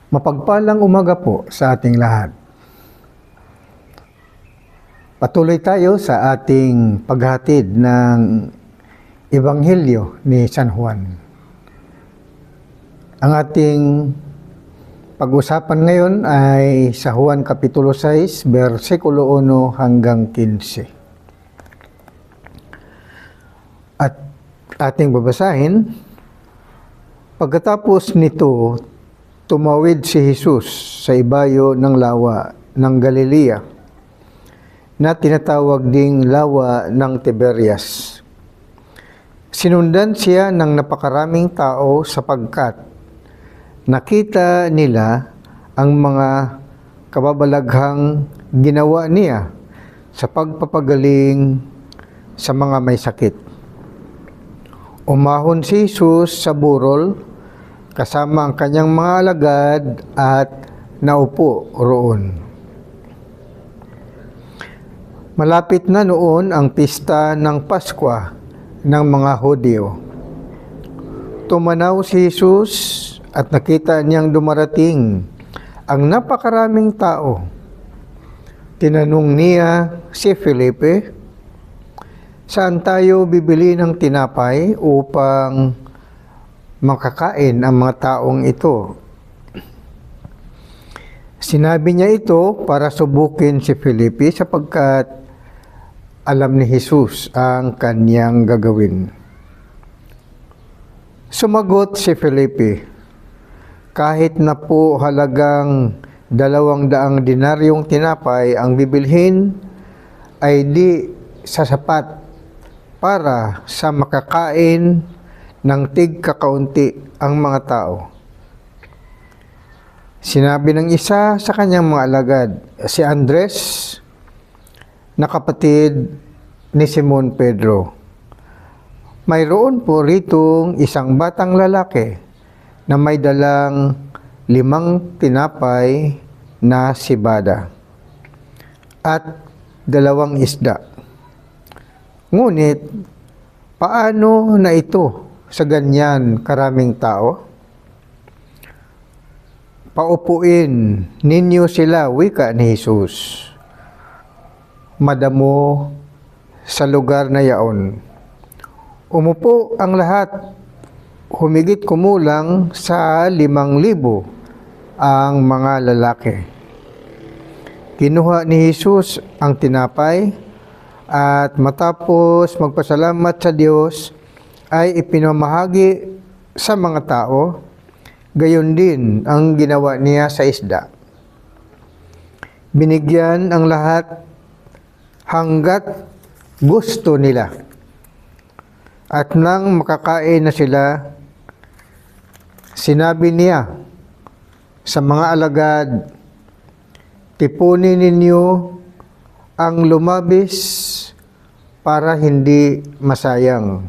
Mapagpalang umaga po sa ating lahat. Patuloy tayo sa ating paghatid ng Ebanghelyo ni San Juan. Ang ating pag-usapan ngayon ay sa Juan Kapitulo 6, versikulo 1 hanggang 15. At ating babasahin, pagkatapos nito, tumawid si Jesus sa ibayo ng lawa ng Galilea na tinatawag ding lawa ng Tiberias. Sinundan siya ng napakaraming tao sapagkat nakita nila ang mga kababalaghang ginawa niya sa pagpapagaling sa mga may sakit. Umahon si Jesus sa burol kasama ang kanyang mga alagad at naupo roon. Malapit na noon ang pista ng Paskwa ng mga Hudyo. Tumanaw si Jesus at nakita niyang dumarating ang napakaraming tao. Tinanong niya si Felipe, "Saan tayo bibili ng tinapay upang makakain ang mga taong ito?" Sinabi niya ito para subukin si Felipe sapagkat alam ni Jesus ang kanyang gagawin. Sumagot si Felipe, "Kahit na po halagang 200 dinaryong tinapay ang bibilhin, ay di sasapat para sa makakain ng tig-kakaunti ang mga tao." Sinabi ng isa sa kanyang mga alagad, si Andres, na kapatid ni Simon Pedro, "Mayroon po ritong isang batang lalaki na may dalang 5 tinapay na sibada at 2 isda. Ngunit, paano na ito sa ganyan karaming tao? Paupuin ninyo sila," wika ni Jesus. Madamo sa lugar na yaon. Umupo ang lahat, humigit kumulang sa 5,000 ang mga lalaki. Kinuha ni Jesus ang tinapay at matapos magpasalamat sa Diyos ay ipinamahagi sa mga tao. Gayon din ang ginawa niya sa isda. Binigyan ang lahat hanggat gusto nila. At nang makakain na sila, sinabi niya sa mga alagad, "Tipunin ninyo ang lumabis para hindi masayang."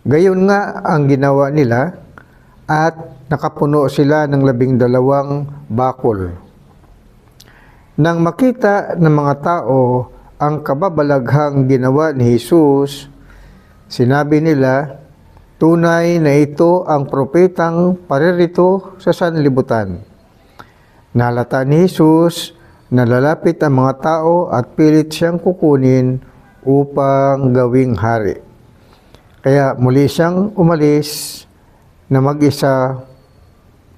Gayon nga ang ginawa nila at nakapuno sila ng 12 bakol. Nang makita ng mga tao ang kababalaghang ginawa ni Jesus, sinabi nila, "Tunay na ito ang propetang paririto sa sanlibutan." Nalata ni Jesus na lalapit ang mga tao at pilit siyang kukunin upang gawing hari. Kaya muli siyang umalis na mag-isa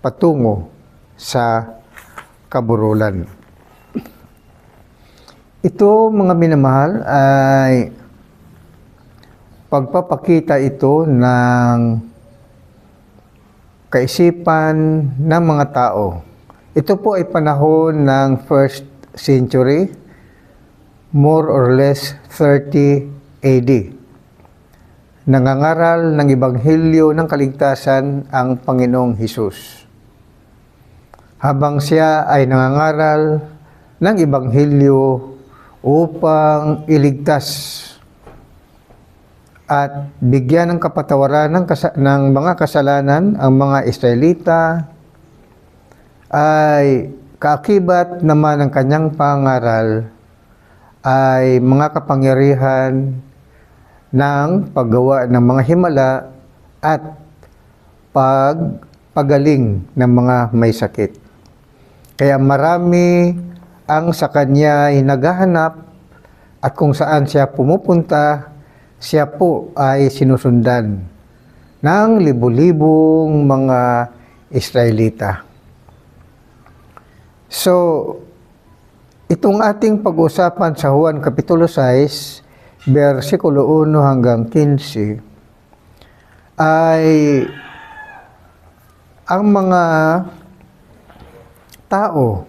patungo sa kaburulan. Ito, mga minamahal, ay pagpapakita ito ng kaisipan ng mga tao. Ito po ay panahon ng 1st century, more or less 30 AD. Nangangaral ng Ebanghelyo ng Kaligtasan ang Panginoong Hesus. Habang siya ay nangangaral ng Ebanghelyo upang iligtas at bigyan ng kapatawaran ng mga kasalanan ang mga Israelita, ay kaakibat naman ng kanyang pangaral ay mga kapangyarihan ng paggawa ng mga himala at pagaling ng mga may sakit. Kaya marami ang sa kanya ay naghahanap at kung saan siya pumupunta, siya po ay sinusundan ng libu-libong mga Israelita. So, itong ating pag-usapan sa Juan Kapitulo 6, versikulo 1 hanggang 15, ay ang mga tao,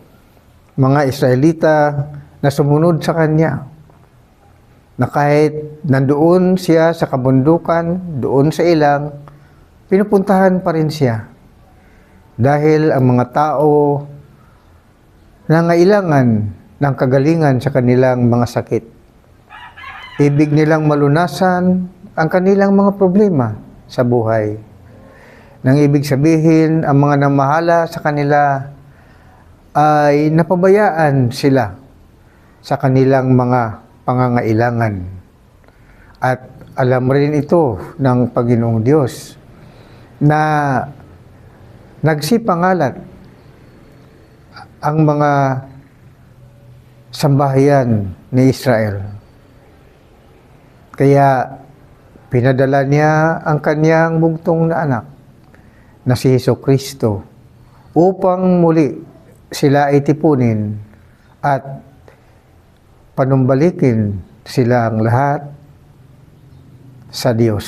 mga Israelita na sumunod sa Kanya, na kahit nandoon siya sa kabundukan, doon sa ilang, pinupuntahan pa rin siya. Dahil ang mga tao nangailangan ng kagalingan sa kanilang mga sakit. Ibig nilang malunasan ang kanilang mga problema sa buhay. Nang ibig sabihin, ang mga namahala sa kanila ay napabayaan sila sa kanilang mga pangangailangan. At alam rin ito ng Panginoong Diyos na nagsipangalat ang mga sambahayan ni Israel. Kaya pinadala niya ang kanyang bugtong na anak na si Jesucristo upang muli sila ay tipunin at panumbalikin silang lahat sa Diyos.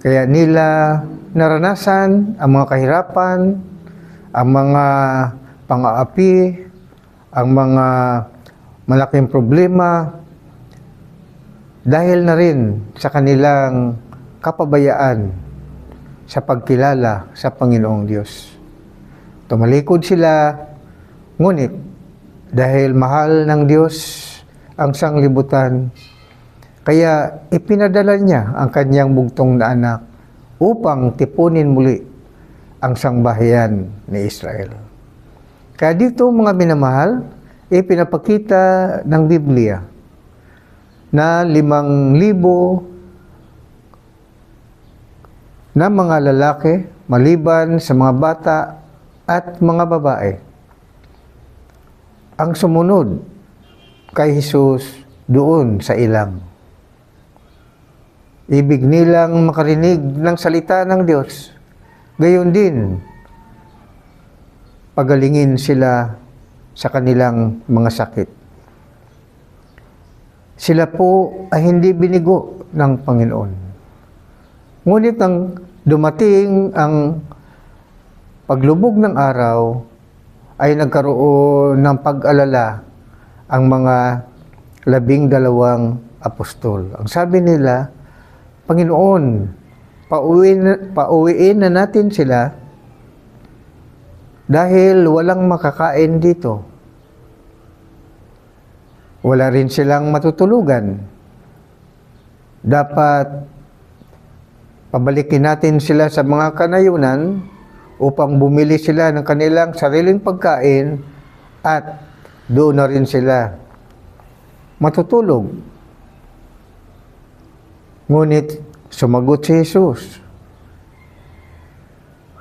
Kaya nila naranasan ang mga kahirapan, ang mga pang-aapi, ang mga malaking problema dahil na rin sa kanilang kapabayaan sa pagkilala sa Panginoong Diyos. Tumalikod sila, ngunit dahil mahal ng Diyos ang sanglibutan, kaya ipinadala niya ang kanyang bugtong na anak upang tipunin muli ang sangbahayan ni Israel. Kaya dito mga minamahal, ipinapakita ng Biblia na 5,000 na mga lalaki maliban sa mga bata at mga babae ang sumunod kay Jesus doon sa ilang. Ibig nilang makarinig ng salita ng Diyos. Gayon din, pagalingin sila sa kanilang mga sakit. Sila po ay hindi binigo ng Panginoon. Ngunit nang dumating ang paglubog ng araw, ay nagkaroon ng pag-alala ang mga 12 apostol. Ang sabi nila, Panginoon, pauwiin na natin sila dahil walang makakain dito. Wala rin silang matutulugan. Dapat pabalikin natin sila sa mga kanayunan upang bumili sila ng kanilang sariling pagkain at doon na rin sila matutulog. Ngunit sumagot si Jesus.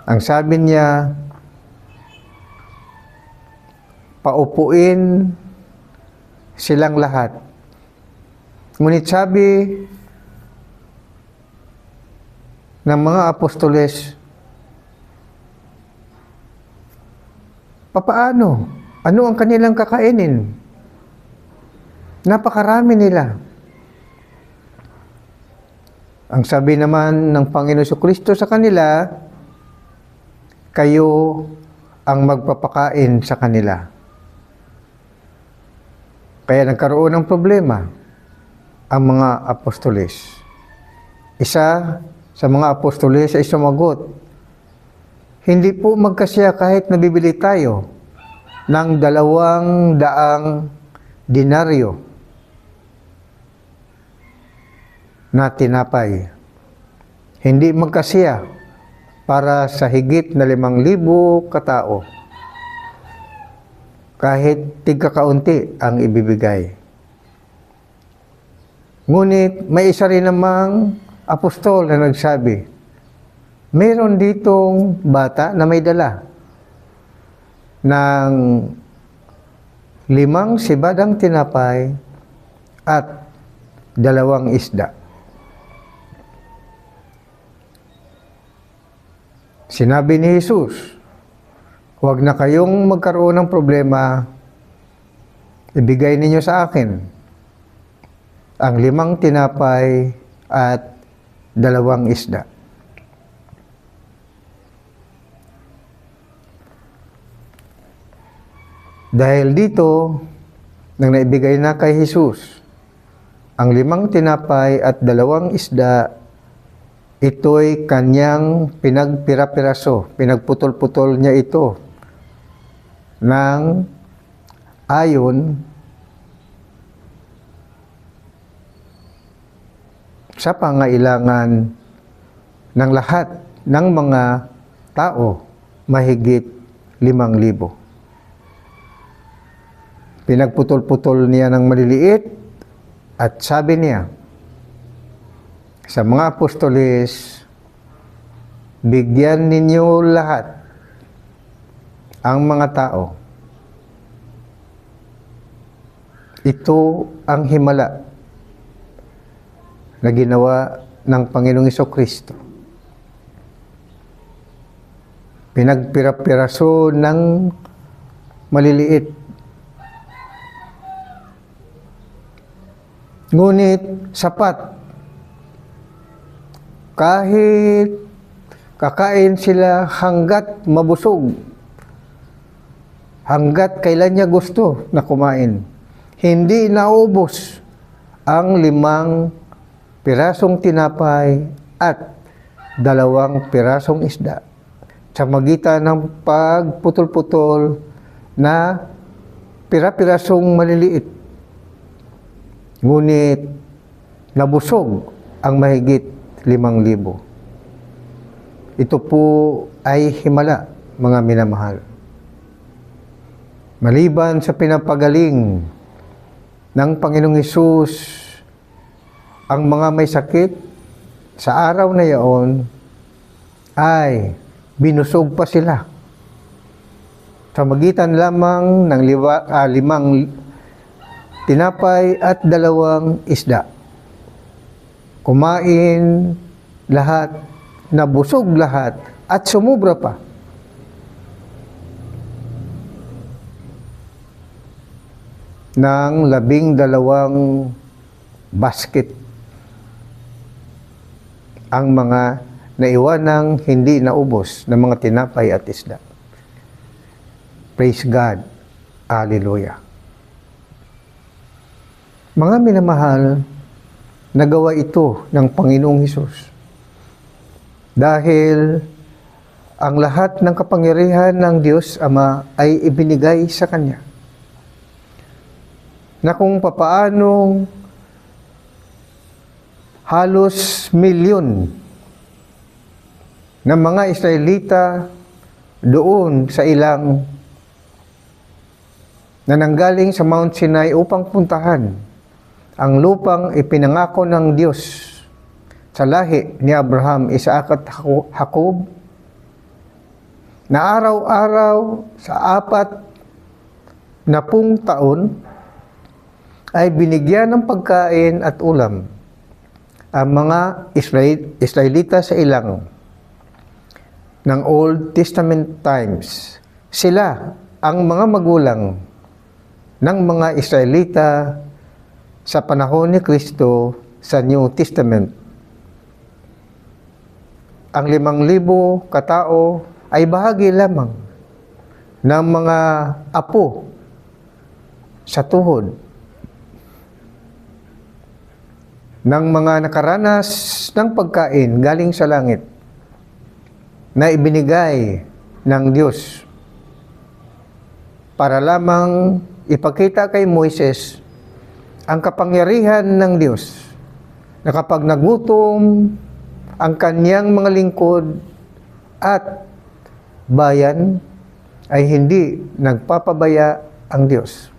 Ang sabi niya, paupuin silang lahat. Ngunit sabi ng mga apostoles, papaano? Ano ang kanilang kakainin? Napakarami nila. Ang sabi naman ng Panginoon Jesucristo sa kanila, kayo ang magpapakain sa kanila. Kaya nagkaroon ng problema ang mga apostoles. Isa sa mga apostoles ay sumagot, hindi po magkasya kahit nabibili tayo ng 200 denaryo na tinapay. Hindi magkasya para sa higit na 5,000 katao. Kahit tigkakaunti ang ibibigay. Ngunit may isa rin namang apostol na nagsabi, Meron ditong bata na may dala ng 5 sibadang tinapay at 2 isda. Sinabi ni Jesus, huwag na kayong magkaroon ng problema, ibigay ninyo sa akin ang 5 tinapay at 2 isda. Dahil dito, nang naibigay na kay Jesus ang 5 tinapay at 2 isda, ito'y kanyang pinagpira-piraso, pinagputol-putol niya ito ng ayon sa pangailangan ng lahat ng mga tao, mahigit 5,000. Pinagputol-putol niya ng maliliit at sabi niya sa mga apostoles, bigyan ninyo lahat ang mga tao. Ito ang himala na ginawa ng Panginoong Jesucristo. Pinagpira-piraso ng maliliit. Ngunit sapat. Kahit kakain sila hanggat mabusog, hanggat kailan niya gusto na kumain, hindi naubos ang 5 pirasong tinapay at 2 pirasong isda sa magitan ng pagputol-putol na pira-pirasong maliliit. Ngunit nabusog ang mahigit 5,000. Ito po ay himala, mga minamahal. Maliban sa pinapagaling ng Panginoong Hesus ang mga may sakit, sa araw na yaon ay binusog pa sila sa magitan lamang ng 5 tinapay at 2 isda. Kumain lahat, nabusog lahat, at sumubra pa. Ng 12 basket ang mga naiwanang hindi naubos ng mga tinapay at isda. Praise God. Hallelujah. Mga minamahal, nagawa ito ng Panginoong Hesus dahil ang lahat ng kapangyarihan ng Diyos Ama ay ibinigay sa Kanya, na kung papaanong halos 1,000,000 ng mga Israelita doon sa ilang na nanggaling sa Mount Sinai upang puntahan ang lupang ipinangako ng Diyos sa lahi ni Abraham, Isaac at Jacob, na araw-araw sa 40 taon ay binigyan ng pagkain at ulam ang mga Israelita sa ilang ng Old Testament times. Sila ang mga magulang ng mga Israelita sa panahon ni Kristo sa New Testament. Ang 5,000 katao ay bahagi lamang ng mga apo sa tuhod ng mga nakaranas ng pagkain galing sa langit na ibinigay ng Diyos para lamang ipakita kay Moises ang kapangyarihan ng Diyos na kapag nagutom ang kanyang mga lingkod at bayan ay hindi nagpapabaya ang Diyos.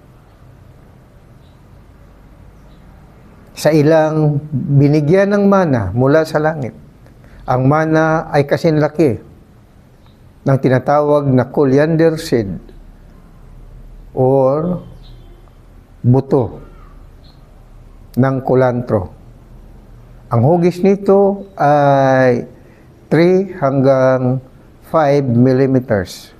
Sa ilang binigyan ng mana mula sa langit Ang mana ay kasinlaki ng tinatawag na coriander seed or buto ng kulantro. Ang hugis nito ay 3 hanggang 5 millimeters.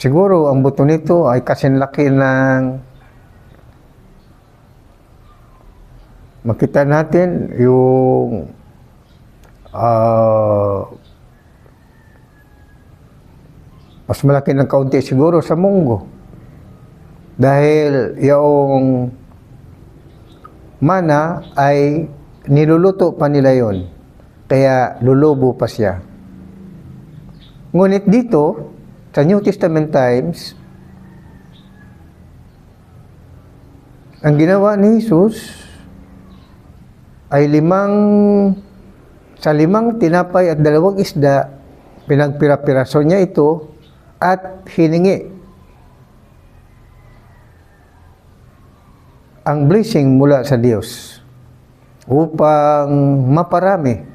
Siguro ang buto nito ay kasinlaki ng makita natin yung mas malaki ng kaunti siguro sa munggo. Dahil yung mana ay niluluto pa nila yon, kaya lulubo pa siya. Ngunit dito, sa New Testament times, ang ginawa ni Jesus ay 5 tinapay at 2 isda, pinagpira-piraso niya ito at hiningi ang blessing mula sa Diyos upang maparami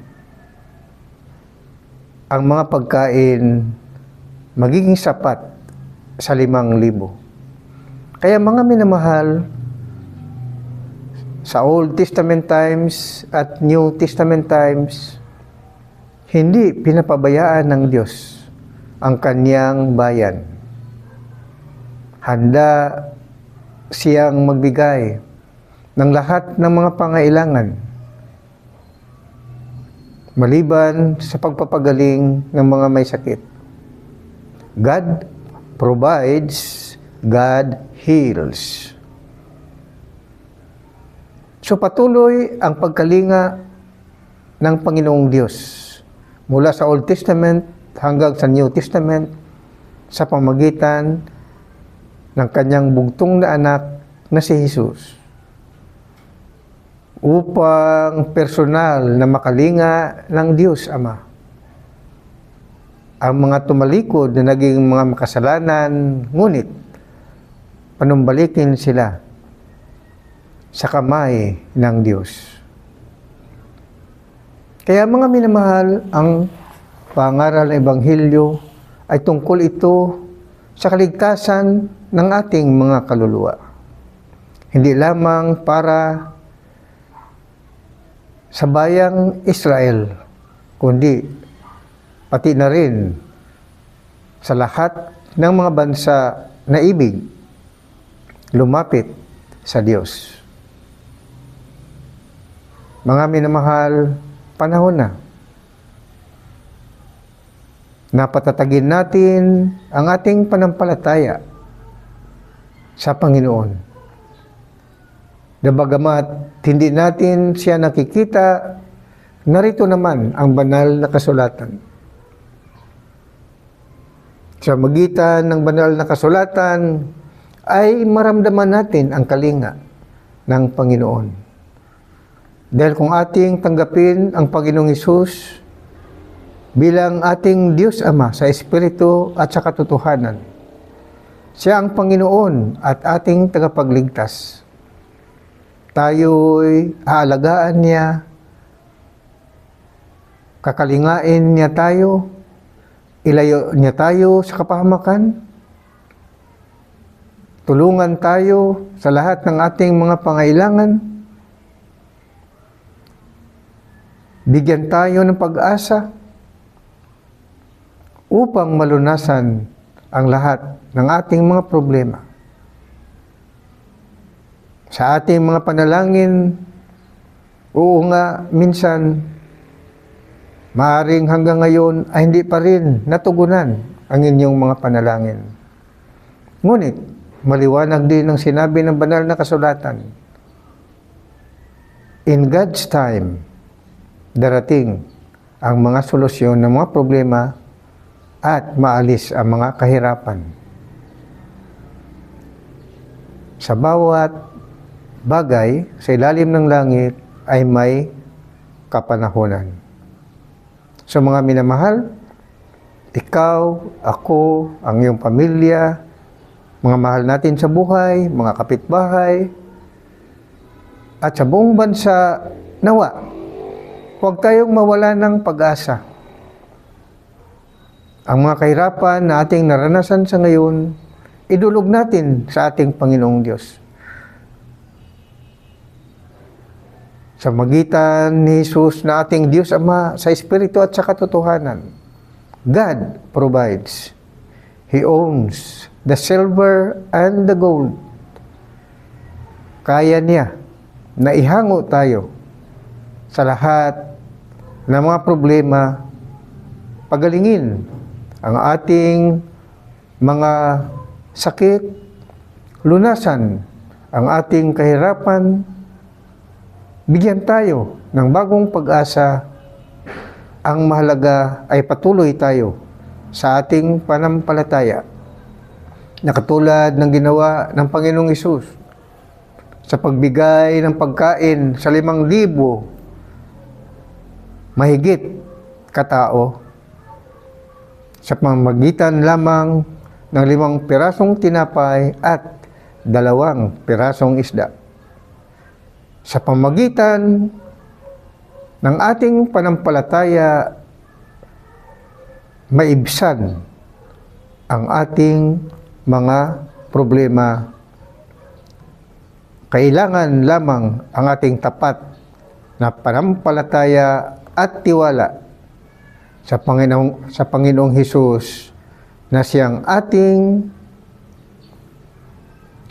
ang mga pagkain magiging sapat sa 5,000. Kaya mga minamahal, sa Old Testament times at New Testament times, hindi pinapabayaan ng Diyos ang kanyang bayan. Handa siyang magbigay ng lahat ng mga pangailangan, maliban sa pagpapagaling ng mga may sakit. God provides, God heals. So patuloy ang pagkalinga ng Panginoong Diyos mula sa Old Testament hanggang sa New Testament sa pamagitan ng kanyang bugtong na anak na si Jesus, upang personal na makalinga ng Diyos Ama ang mga tumalikod na naging mga makasalanan, ngunit panumbalikin sila sa kamay ng Diyos. Kaya mga minamahal, ang pangaral ng Ebanghelyo ay tungkol ito sa kaligtasan ng ating mga kaluluwa. Hindi lamang para sa bayang Israel, kundi pati na rin sa lahat ng mga bansa na ibig lumapit sa Diyos. Mga minamahal, panahon na napatatagin natin ang ating panampalataya sa Panginoon. Na bagamat hindi natin siya nakikita, narito naman ang banal na kasulatan. Sa magitan ng banal na kasulatan ay maramdaman natin ang kalinga ng Panginoon. Dahil kung ating tanggapin ang Panginoong Hesus bilang ating Diyos Ama sa Espiritu at sa katotohanan, siya ang Panginoon at ating tagapagligtas. Tayo'y aalagaan niya, kakalingain niya tayo, ilayo niya tayo sa kapahamakan, tulungan tayo sa lahat ng ating mga pangailangan, bigyan tayo ng pag-asa upang malunasan ang lahat ng ating mga problema. Sa ating mga panalangin, oo nga, minsan, maaring hanggang ngayon ay hindi pa rin natugunan ang inyong mga panalangin. Ngunit, maliwanag din ang sinabi ng banal na kasulatan. In God's time, darating ang mga solusyon ng mga problema at maalis ang mga kahirapan. Sa bawat bagay sa ilalim ng langit ay may kapanahunan. So mga minamahal, ikaw, ako, ang iyong pamilya, mga mahal natin sa buhay, mga kapitbahay, at sa buong bansa, nawa, Huwag tayong mawala ng pag-asa. Ang mga kahirapan na ating naranasan sa ngayon, idulog natin sa ating Panginoong Diyos. Sa magitan ni Jesus na ating Diyos Ama sa Espiritu at sa katotohanan, God provides. He owns the silver and the gold. Kaya niya na ihango tayo sa lahat ng mga problema, pagalingin ang ating mga sakit, lunasan ang ating kahirapan, bigyan tayo ng bagong pag-asa. Ang mahalaga ay patuloy tayo sa ating pananampalataya na katulad ng ginawa ng Panginoong Hesus sa pagbigay ng pagkain sa 5,000 mahigit katao sa pamamagitan lamang ng 5 pirasong tinapay at 2 pirasong isda. Sa pamamagitan ng ating panampalataya, maibsan ang ating mga problema. Kailangan lamang ang ating tapat na panampalataya at tiwala sa Panginoong Hesus na siyang ating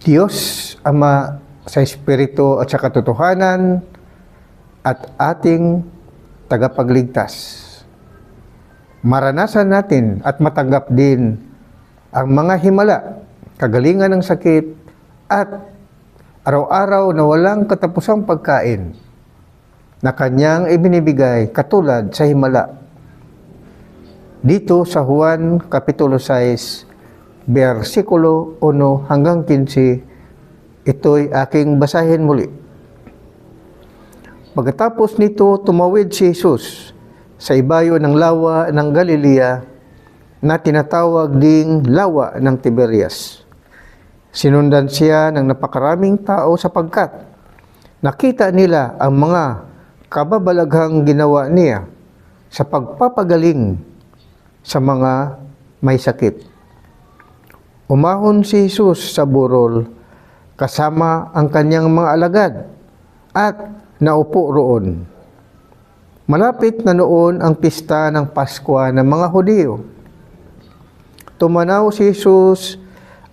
Diyos Ama sa Espiritu at sa katotohanan at ating tagapagligtas. Maranasan natin at matanggap din ang mga himala, kagalingan ng sakit at araw-araw na walang katapusang pagkain na kanyang ibinibigay katulad sa himala. Dito sa Juan Kapitulo 6, versikulo 1 hanggang 15, ito'y aking basahin muli. Pagkatapos nito, tumawid si Jesus sa ibayo ng lawa ng Galilea na tinatawag ding lawa ng Tiberias. Sinundan siya ng napakaraming tao sapagkat nakita nila ang mga kababalaghang ginawa niya sa pagpapagaling sa mga may sakit. Umahon si Jesus sa burol kasama ang kanyang mga alagad at naupo roon. Malapit na noon ang pista ng Pasko ng mga Hudyo. Tumanaw si Jesus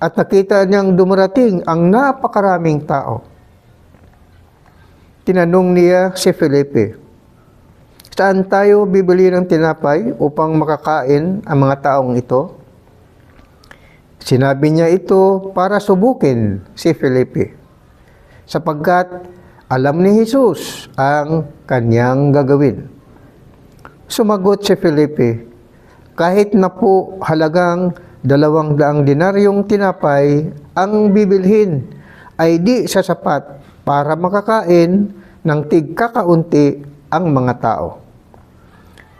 at nakita niyang dumarating ang napakaraming tao. Tinanong niya si Felipe, "Saan tayo bibili ng tinapay upang makakain ang mga taong ito?" Sinabi niya ito para subukin si Felipe, sapagkat alam ni Jesus ang kanyang gagawin. Sumagot si Felipe, "Kahit na po halagang 200 dinaryong tinapay ang bibilhin, ay di sasapat para makakain ng tigkakaunti ang mga tao."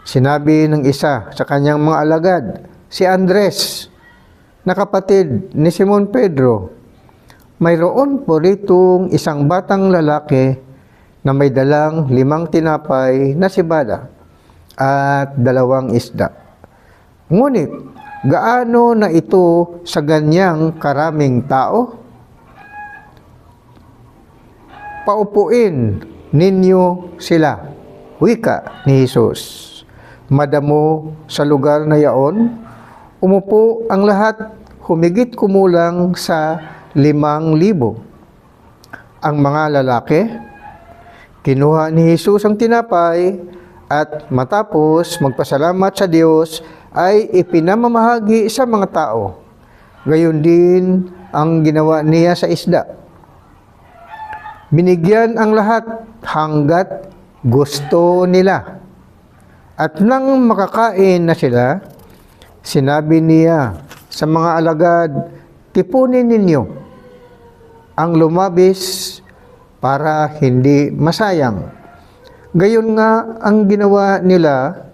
Sinabi ng isa sa kanyang mga alagad, si Andres, na kapatid ni Simon Pedro, "Mayroon po ritong isang batang lalaki na may dalang 5 tinapay na sibada at 2 isda. Ngunit, gaano na ito sa ganyang karaming tao? Paupuin ninyo sila," wika ni Jesus. Madamo sa lugar na yaon, umupo ang lahat, humigit kumulang sa 5,000. Ang mga lalaki, kinuha ni Jesus ang tinapay at matapos magpasalamat sa Diyos, ay ipinamamahagi sa mga tao. Gayon din ang ginawa niya sa isda. Binigyan ang lahat hanggat gusto nila. At nang makakain na sila, sinabi niya sa mga alagad, "Tipunin ninyo ang lumabis para hindi masayang." Gayon nga ang ginawa nila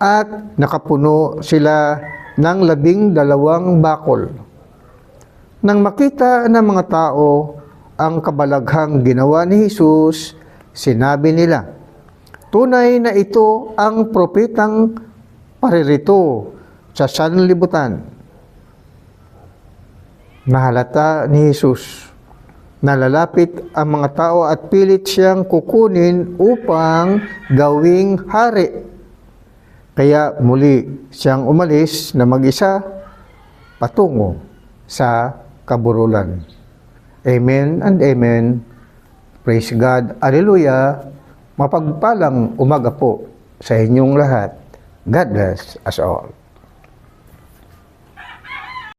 at nakapuno sila ng 12 bakol. Nang makita ng mga tao ang kabalaghang ginawa ni Jesus, sinabi nila, Tunay na ito ang propetang paririto sa sanlibutan. Nahalata ni Jesus na lalapit ang mga tao at pilit siyang kukunin upang gawing hari. Kaya muli siyang umalis na mag-isa patungo sa kaburulan. Amen and amen. Praise God. Hallelujah. Mapagpalang umaga po sa inyong lahat. God bless us all.